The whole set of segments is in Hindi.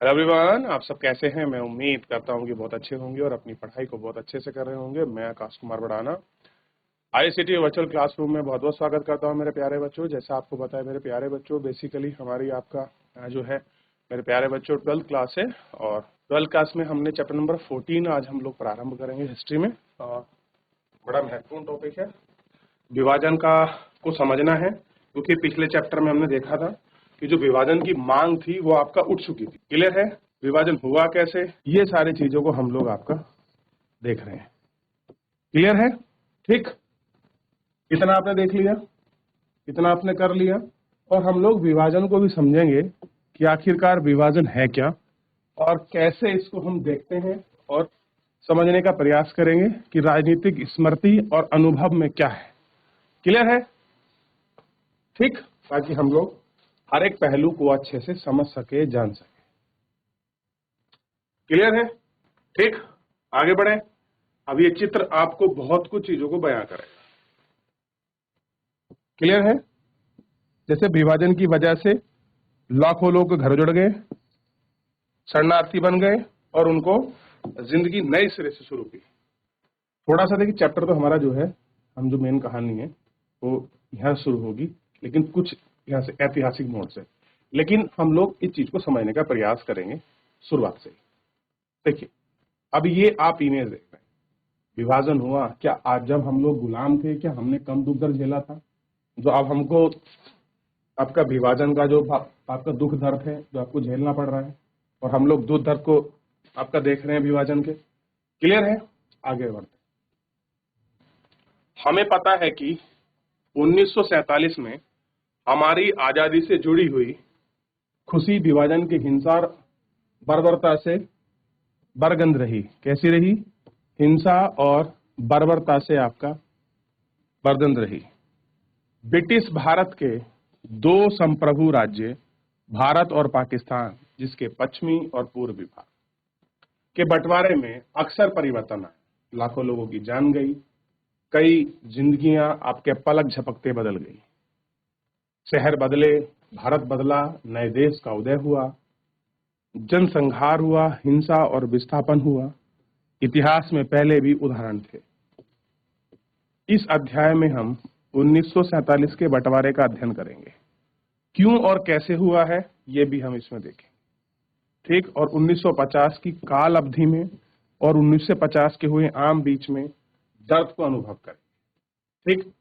हेलो एवरीवन, आप सब कैसे हैं। मैं उम्मीद करता हूं कि बहुत अच्छे होंगे और अपनी पढ़ाई को बहुत अच्छे से कर रहे होंगे। मैं आकाश कुमार बढ़ाना आईसीटी वर्चुअल क्लासरूम में बहुत बहुत स्वागत करता हूं मेरे प्यारे बच्चों। जैसा आपको पता है मेरे प्यारे बच्चों, बेसिकली हमारी आपका जो है मेरे प्यारे बच्चों 12th क्लास है और 12th क्लास में हमने चैप्टर नंबर 14 आज हम लोग प्रारंभ करेंगे हिस्ट्री में। बड़ा महत्वपूर्ण टॉपिक है, विभाजन का को समझना है, क्योंकि पिछले चैप्टर में हमने देखा था कि जो विभाजन की मांग थी वो आपका उठ चुकी थी। क्लियर है? विभाजन हुआ कैसे, ये सारी चीजों को हम लोग आपका देख रहे हैं। क्लियर है? ठीक, इतना आपने देख लिया, इतना आपने कर लिया और हम लोग विभाजन को भी समझेंगे कि आखिरकार विभाजन है क्या और कैसे इसको हम देखते हैं और समझने का प्रयास करेंगे कि राजनीतिक स्मृति और अनुभव में क्या है। क्लियर है? ठीक, ताकि हम लोग हर एक पहलू को अच्छे से समझ सके, जान सके। क्लियर है? ठीक, आगे बढ़े। अब ये चित्र आपको बहुत कुछ चीजों को बयां करेगा। क्लियर है? जैसे विभाजन की वजह से लाखों लोग घर जुड़ गए, शरणार्थी बन गए और उनको जिंदगी नए सिरे से शुरू की। थोड़ा सा देखिए, चैप्टर तो हमारा जो है, हम जो मेन कहानी है वो यहाँ शुरू होगी, लेकिन कुछ यहाँ से ऐतिहासिक मोड़ से, लेकिन हम लोग इस चीज को समझने का प्रयास करेंगे शुरुआत से। देखिए, अब ये आप इमेज देख रहे हैं, विभाजन हुआ क्या? आज जब हम लोग गुलाम थे, क्या हमने कम दुख दर्द झेला था? जो अब हमको आपका विभाजन का जो आपका दुख दर्द है जो आपको झेलना पड़ रहा है, और हम लोग दुख दर्द को आपका देख रहे हैं विभाजन के। क्लियर है? आगे बढ़ते। हमें पता है कि 1947 में हमारी आजादी से जुड़ी हुई खुशी विभाजन की हिंसा और बर्बरता से बरगंद रही। कैसी रही? हिंसा और बर्बरता से आपका बरगंद रही। ब्रिटिश भारत के दो संप्रभु राज्य भारत और पाकिस्तान, जिसके पश्चिमी और पूर्वी भाग के बंटवारे में अक्सर परिवर्तन आए। लाखों लोगों की जान गई, कई जिंदगियां आपके पलक झपकते बदल गई। शहर बदले, भारत बदला, नए देश का उदय हुआ, जनसंहार हुआ, हिंसा और विस्थापन हुआ। इतिहास में पहले भी उदाहरण थे। इस अध्याय में हम 1947 के बंटवारे का अध्ययन करेंगे। क्यों और कैसे हुआ है ये भी हम इसमें देखेंगे। ठीक, और 1950 की काल अवधि में और 1950 के हुए आम बीच में दर्द को अनुभव करेंगे। ठीक,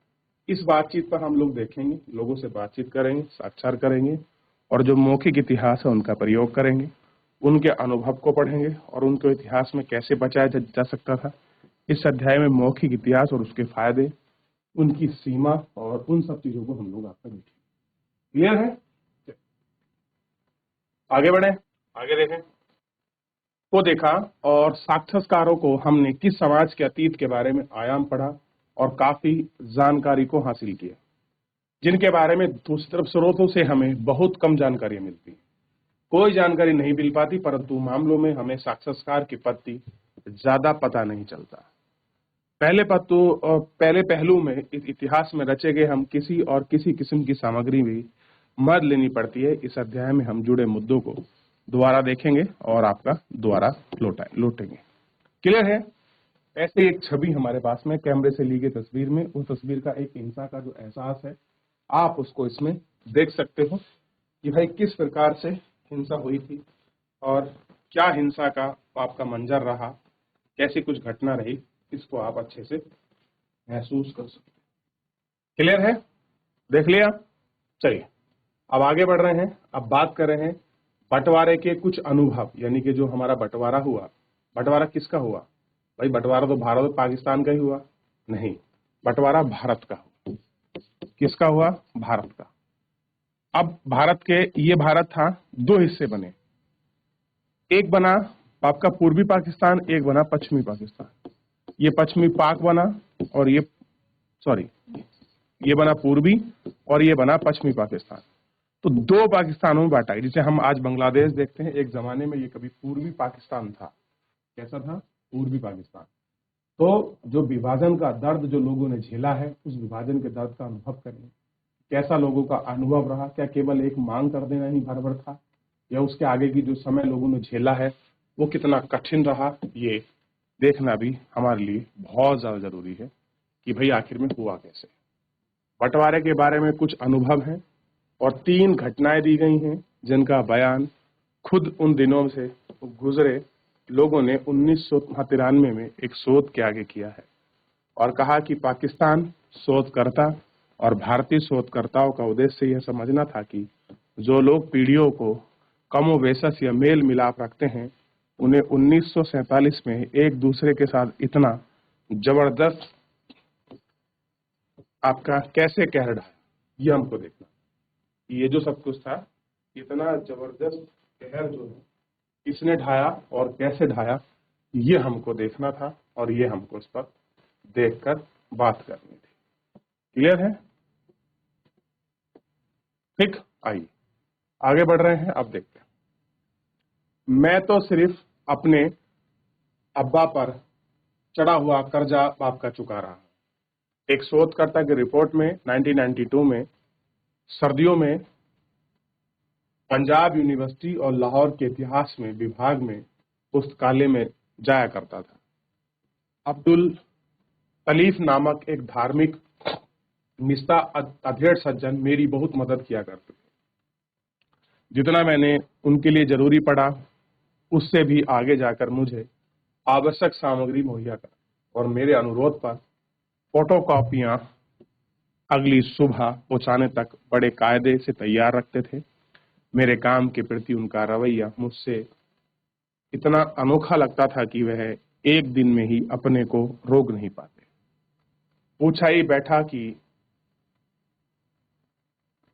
इस बातचीत पर हम लोग देखेंगे, लोगों से बातचीत करेंगे, साक्षात्कार करेंगे और जो मौखिक इतिहास है उनका प्रयोग करेंगे, उनके अनुभव को पढ़ेंगे और उनके इतिहास में कैसे बचाया जा सकता था। इस अध्याय में मौखिक इतिहास और उसके फायदे, उनकी सीमा और उन सब चीजों को हम लोग आपका देखेंगे। क्लियर है? आगे बढ़े, आगे देखें। को देखा और साक्षात्कारों को हमने किस समाज के अतीत के बारे में आयाम पढ़ा और काफी जानकारी को हासिल किया, जिनके बारे में दूसरी तरफ स्रोतों से हमें बहुत कम जानकारी मिलती। कोई जानकारी नहीं मिल पाती, परंतु मामलों में हमें साक्षात्कार की पत्ती ज्यादा पता नहीं चलता। पहले पहलू में इतिहास में रचे गए हम किसी किस्म की सामग्री भी मदद लेनी पड़ती है। इस अध्याय में हम जुड़े मुद्दों को दोबारा देखेंगे और आपका दोबारा लौटेंगे। क्लियर है? ऐसे एक छवि हमारे पास में कैमरे से ली गई तस्वीर में, उस तस्वीर का एक हिंसा का जो एहसास है आप उसको इसमें देख सकते हो कि भाई किस प्रकार से हिंसा हुई थी और क्या हिंसा का आपका मंजर रहा, कैसी कुछ घटना रही, इसको आप अच्छे से महसूस कर सकते हैं। क्लियर है? देख लिया? चलिए अब आगे बढ़ रहे हैं। अब बात कर रहे हैं बंटवारे के कुछ अनुभव, यानी कि जो हमारा बंटवारा हुआ। बंटवारा किसका हुआ भाई? बंटवारा तो भारत और पाकिस्तान का ही हुआ? नहीं, बंटवारा भारत का हुआ। किसका हुआ? भारत का। अब भारत के, ये भारत था, दो हिस्से बने। एक बना आपका पूर्वी पाकिस्तान, एक बना पश्चिमी पाकिस्तान। ये पश्चिमी पाक बना और ये बना पूर्वी और ये बना पश्चिमी पाकिस्तान। तो दो पाकिस्तानों में बांटा है। जिसे हम आज बांग्लादेश देखते हैं, एक जमाने में ये कभी पूर्वी पाकिस्तान था। कैसा था? पूर्वी पाकिस्तान। तो जो विभाजन का दर्द जो लोगों ने झेला है, उस विभाजन के दर्द का अनुभव करें। कैसा लोगों का अनुभव रहा? क्या केवल एक मांग कर देना ही भर था? या उसके आगे की जो समय लोगों ने झेला है वो कितना कठिन रहा, ये देखना भी हमारे लिए बहुत ज्यादा जरूरी है कि भाई आखिर में हुआ कैसे। बंटवारे के बारे में कुछ अनुभव हैं और 3 घटनाएं दी गई हैं जिनका बयान खुद उन दिनों से गुजरे लोगों ने 1993 में एक शोध के आगे किया है और कहा कि पाकिस्तान शोधकर्ता और भारतीय शोधकर्ताओं का उद्देश्य यह समझना था कि जो लोग पीढ़ियों को कमोबेश या मेल मिलाप रखते हैं उन्हें 1947 में एक दूसरे के साथ इतना जबरदस्त आपका कैसे कहर ढाया, ये हमको देखना। ये जो सब कुछ था, इतना जबरदस्त कहर जो है किसने ढाया और कैसे ढाया, ये हमको देखना था और ये हमको इस पर देखकर बात करनी थी। क्लियर है? ठीक, आइए आगे बढ़ रहे हैं। अब देखते हैं। मैं तो सिर्फ अपने अब्बा पर चढ़ा हुआ कर्जा बाप का चुका रहा हूं। एक शोधकर्ता की रिपोर्ट में 1992 में सर्दियों में पंजाब यूनिवर्सिटी और लाहौर के इतिहास में विभाग में पुस्तकालय में जाया करता था। अब्दुल तलीफ नामक एक धार्मिक निष्ठा अधेड़ सज्जन मेरी बहुत मदद किया करते थे। जितना मैंने उनके लिए जरूरी पड़ा उससे भी आगे जाकर मुझे आवश्यक सामग्री मुहैया कर और मेरे अनुरोध पर फोटोकॉपियां अगली सुबह पहुंचाने तक बड़े कायदे से तैयार रखते थे। मेरे काम के प्रति उनका रवैया मुझसे इतना अनोखा लगता था कि वह एक दिन में ही अपने को रोक नहीं पाते। पूछा ही बैठा कि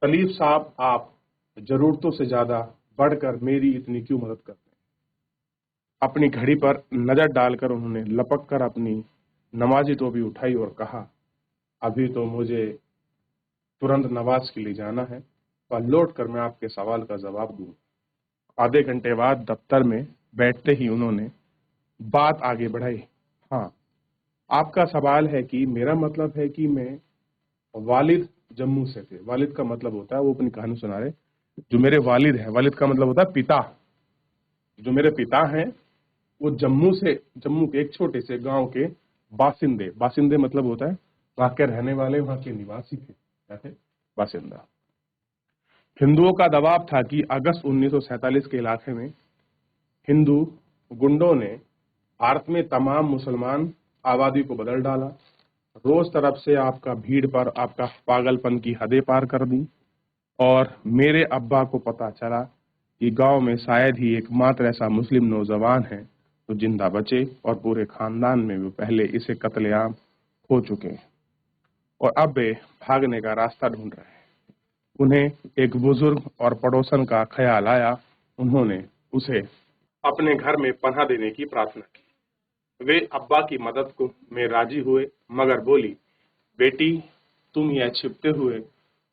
तलीफ साहब, आप जरूरतों से ज्यादा बढ़कर मेरी इतनी क्यों मदद करते हैं? अपनी घड़ी पर नजर डालकर उन्होंने लपक कर अपनी नमाजी टोपी उठाई और कहा, अभी तो मुझे तुरंत नवाज के लिए जाना है और लौट कर मैं आपके सवाल का जवाब दूंगा। आधे घंटे बाद दफ्तर में बैठते ही उन्होंने बात आगे बढ़ाई। हाँ, आपका सवाल है कि मेरा मतलब है कि मैं वालिद जम्मू से थे। वालिद का मतलब होता है, वो अपनी कहानी सुना रहे, जो मेरे वालिद है, वालिद का मतलब होता है पिता। जो मेरे पिता हैं वो जम्मू के एक छोटे से गांव के बासिंदे मतलब होता है वहां के रहने वाले, वहां के निवासी थे। क्या थे? बासिंदा। हिंदुओं का दबाव था कि अगस्त 1947 के इलाके में हिंदू गुंडों ने भारत में तमाम मुसलमान आबादी को बदल डाला। रोज तरफ से आपका भीड़ पर आपका पागलपन की हदें पार कर दी और मेरे अब्बा को पता चला कि गांव में शायद ही एकमात्र ऐसा मुस्लिम नौजवान है तो जिंदा बचे और पूरे खानदान में वो पहले इसे कत्लेआम हो चुके हैं और अब वे भागने का रास्ता ढूंढ रहे हैं। उन्हें एक बुजुर्ग और पड़ोसन का ख्याल आया। उन्होंने उसे अपने घर में पनाह देने की प्रार्थना की। वे अब्बा की मदद को में राजी हुए मगर बोली, बेटी, तुम यह छिपते हुए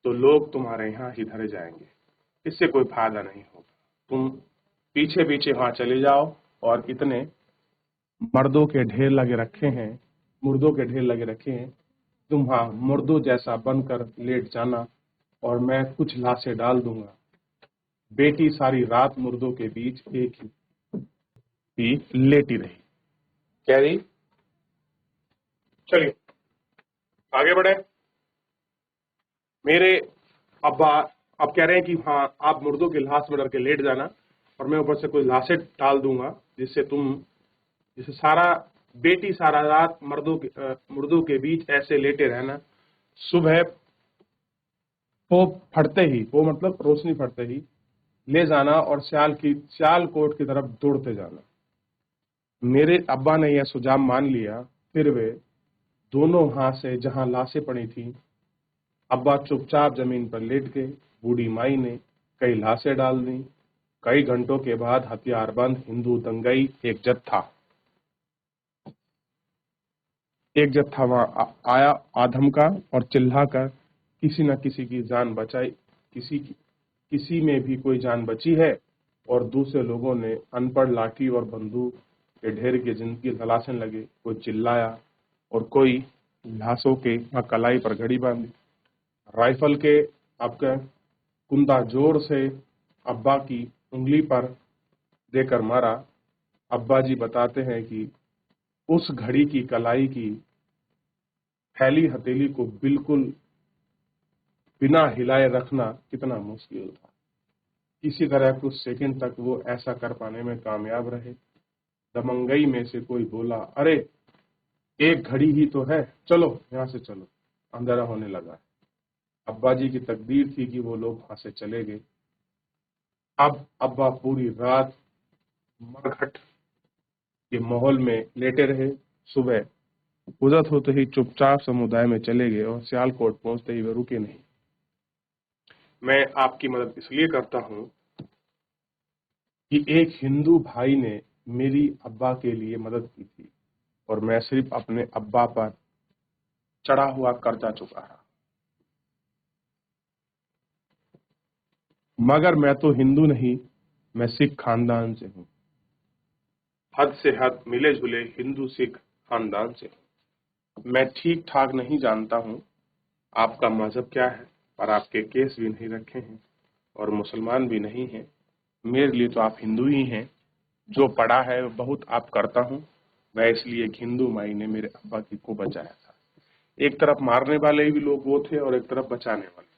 तो लोग तुम्हारे यहाँ ही धरे जाएंगे, इससे कोई फायदा नहीं होगा। तुम पीछे पीछे वहां चले जाओ और इतने मुर्दों के ढेर लगे रखे हैं, तुम वहां मुर्दों जैसा बनकर लेट जाना और मैं कुछ लाशें डाल दूंगा। बेटी सारी रात मुर्दों के बीच एक ही लेटी रही। कह रही, चलिए आगे बढ़े। मेरे अब्बा अब कह रहे हैं कि हाँ, आप मुर्दों की लाश में डर के लेट जाना और मैं ऊपर से कोई लाशें डाल दूंगा जिससे बेटी सारा रात मुर्दों के बीच ऐसे लेटे रहना। सुबह वो मतलब रोशनी फटते ही ले जाना और सियालकोट की तरफ दौड़ते जाना। मेरे अब्बा ने यह सुझाव मान लिया। फिर वे दोनों हाथ से जहां लाशें पड़ी थी, अब्बा चुपचाप जमीन पर लेट गए। बूढ़ी माई ने कई लाशें डाल दी। कई घंटों के बाद हथियारबंद हिंदू दंगाई एक जत्था वहां आया आधम का और चिल्लाकर किसी न किसी की जान बचाई। किसी में भी कोई जान बची है? और दूसरे लोगों ने अनपढ़ लाठी और बंदूक के ढेर की जिंदगी तलाशने लगे। कोई चिल्लाया और कोई लाशों के कलाई पर घड़ी बांधी। राइफल के आपका कुंदा जोर से अब्बा की उंगली पर देकर मारा। अब्बा जी बताते हैं कि उस घड़ी की कलाई की फैली हथेली को बिल्कुल बिना हिलाए रखना कितना मुश्किल था। किसी तरह कुछ सेकंड तक वो ऐसा कर पाने में कामयाब रहे। दमंगई में से कोई बोला, अरे एक घड़ी ही तो है, चलो यहाँ से चलो, अंधेरा होने लगा है। अब्बा जी की तकदीर थी कि वो लोग वहां से चले गए। अब अब्बा पूरी रात मरघट के माहौल में लेटे रहे। सुबह उदत होते ही चुपचाप समुदाय में चले गए और सियालकोट पहुंचते ही वे रुके नहीं। मैं आपकी मदद इसलिए करता हूं कि एक हिंदू भाई ने मेरी अब्बा के लिए मदद की थी और मैं सिर्फ अपने अब्बा पर चढ़ा हुआ कर्जा चुका रहा। मगर मैं तो हिंदू नहीं, मैं सिख खानदान से हूं। हद से हद मिले जुले हिंदू सिख खानदान से हूं। मैं ठीक ठाक नहीं जानता हूं आपका मजहब क्या है, पर आपके केस भी नहीं रखे हैं और मुसलमान भी नहीं हैं। मेरे लिए तो आप हिंदू ही हैं। जो पढ़ा है वो बहुत आप करता हूं। मैं इसलिए एक हिंदू माई ने मेरे अब्बा की को बचाया था। एक तरफ मारने वाले भी लोग वो थे और एक तरफ बचाने वाले।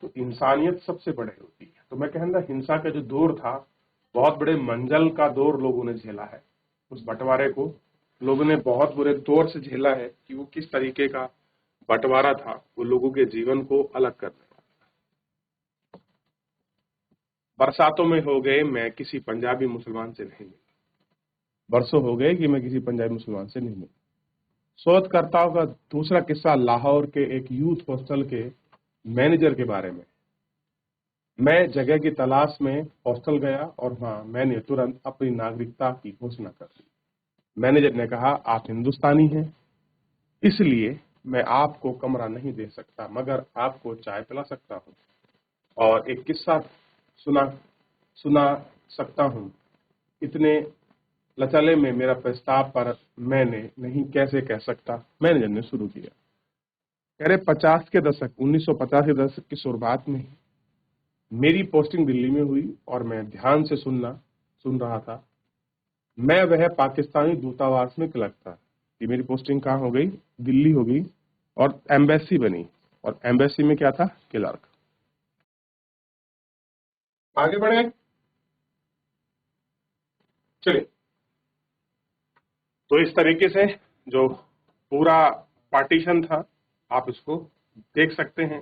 तो इंसानियत सबसे बड़े होती है। तो मैं कहूँगा हिंसा का जो दौर था, बहुत बड़े मंजल का दौर लोगों ने झेला है। उस बंटवारे को लोगों ने बहुत बुरे दौर से झेला है कि वो किस तरीके का बंटवारा था, वो लोगों के जीवन को अलग करने वाला। बरसातों में हो गए मैं किसी पंजाबी मुसलमान से नहीं मिला। बरसों हो गए कि मैं किसी पंजाबी मुसलमान से नहीं मिला। शोधकर्ताओं का दूसरा किस्सा लाहौर के एक यूथ हॉस्टल के मैनेजर के बारे में। मैं जगह की तलाश में हॉस्टल गया और वहां मैंने तुरंत अपनी नागरिकता की घोषणा कर दी। मैनेजर ने कहा, आप हिंदुस्तानी हैं, इसलिए मैं आपको कमरा नहीं दे सकता, मगर आपको चाय पिला सकता हूँ और एक किस्सा सुना सुना सकता हूँ। इतने लचले में मेरा प्रस्ताव पर मैंने नहीं कैसे कह सकता। मैनेजर ने शुरू किया, कह रहे 1950 के दशक की शुरुआत में मेरी पोस्टिंग दिल्ली में हुई और मैं ध्यान से सुन रहा था। मैं वह पाकिस्तानी दूतावास में क्लर्क था कि मेरी पोस्टिंग कहाँ हो गई, दिल्ली हो गई और एम्बेसी बनी। और एम्बेसी में क्या था, क्लर्क। आगे बढ़े, चलिए। तो इस तरीके से जो पूरा पार्टीशन था, आप इसको देख सकते हैं।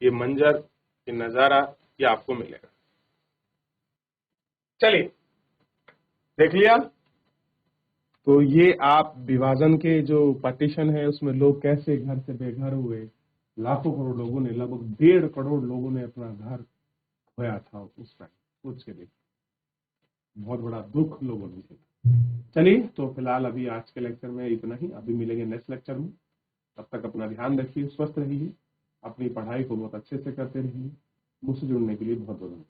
ये मंजर, ये नजारा, ये आपको मिलेगा। चलिए, देख लिया। तो ये आप विभाजन के जो पार्टीशन है उसमें लोग कैसे घर से बेघर हुए। लाखों करोड़ लोगों ने, लगभग 1.5 करोड़ लोगों ने अपना घर खोया था उस टाइम। सोच के देखिए, बहुत बड़ा दुख लोगों ने झेला। चलिए, तो फिलहाल अभी आज के लेक्चर में इतना ही। अभी मिलेंगे नेक्स्ट लेक्चर में। तब तक अपना ध्यान रखिए, स्वस्थ रहिए, अपनी पढ़ाई को बहुत अच्छे से करते रहिए। मुझसे जुड़ने के लिए बहुत बहुत धन्यवाद।